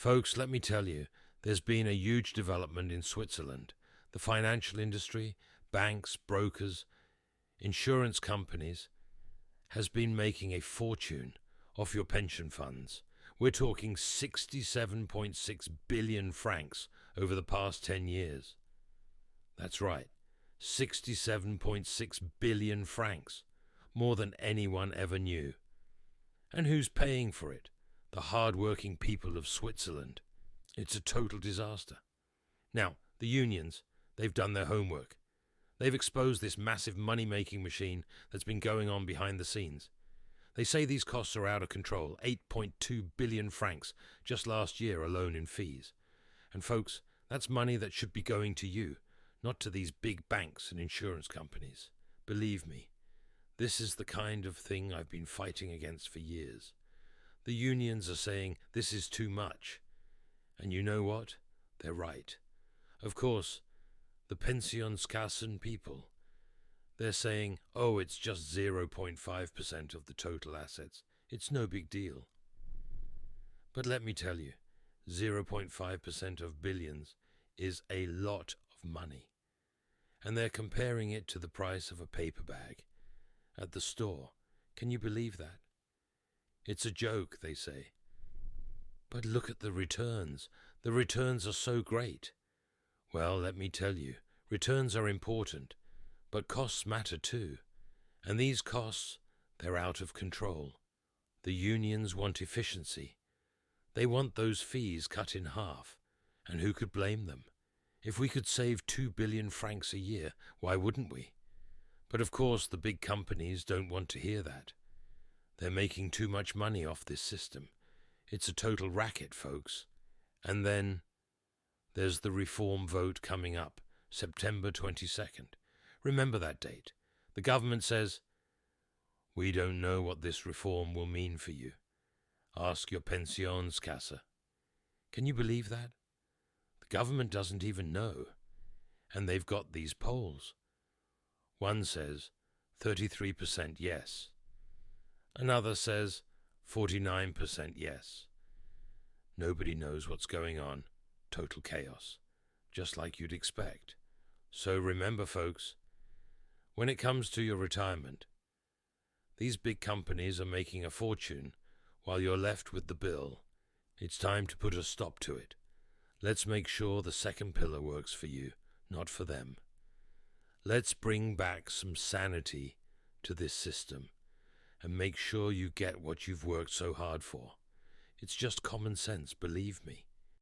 Folks, let me tell you, there's been a huge development in Switzerland. The financial industry, banks, brokers, insurance companies has been making a fortune off your pension funds. We're talking 67.6 billion francs over the past 10 years. That's right, 67.6 billion francs, more than anyone ever knew. And who's paying for it? The hard-working people of Switzerland. It's a total disaster. Now, the unions, they've done their homework. They've exposed this massive money-making machine that's been going on behind the scenes. They say these costs are out of control, 8.2 billion francs just last year alone in fees. And folks, that's money that should be going to you, not to these big banks and insurance companies. Believe me, this is the kind of thing I've been fighting against for years. The unions are saying this is too much. And you know what? They're right. Of course, the Pensionskassen people, they're saying, oh, it's just 0.5% of the total assets. It's no big deal. But let me tell you, 0.5% of billions is a lot of money. And they're comparing it to the price of a paper bag at the store. Can you believe that? It's a joke, they say. But look at the returns. The returns are so great. Well, let me tell you, returns are important, but costs matter too. And these costs, they're out of control. The unions want efficiency. They want those fees cut in half. And who could blame them? If we could save 2 billion francs a year, why wouldn't we? But of course the big companies don't want to hear that. They're making too much money off this system. It's a total racket, folks. And then there's the reform vote coming up, September 22nd. Remember that date. The government says, we don't know what this reform will mean for you. Ask your Pensionskasse. Can you believe that? The government doesn't even know. And they've got these polls. One says 33% yes. Another says 49% yes. Nobody knows what's going on. Total chaos. Just like you'd expect. So remember, folks, when it comes to your retirement, these big companies are making a fortune while you're left with the bill. It's time to put a stop to it. Let's make sure the second pillar works for you, not for them. Let's bring back some sanity to this system and make sure you get what you've worked so hard for. It's just common sense, believe me.